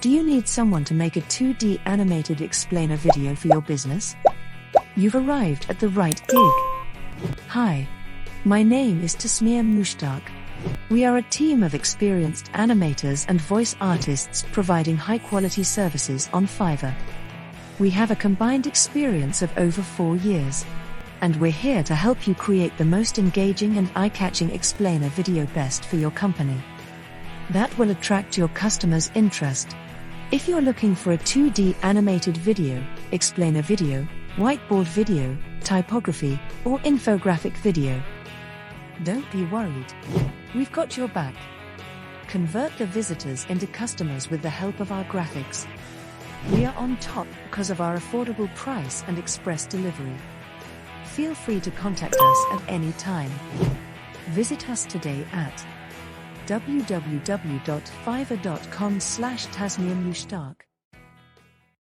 Do you need someone to make a 2D animated explainer video for your business? You've arrived at the right gig. Hi. My name is Tasmiyam Mushtaq. We are a team of experienced animators and voice artists providing high-quality services on Fiverr. We have a combined experience of over 4 years. And we're here to help you create the most engaging and eye-catching explainer video best for your company. That will attract your customers' interest. If you're looking for a 2D animated video, explainer video, whiteboard video, typography, or infographic video, don't be worried. We've got your back. Convert the visitors into customers with the help of our graphics. We are on top because of our affordable price and express delivery. Feel free to contact us at any time. Visit us today at www.fiverr.com/TasmiyamMushtaq.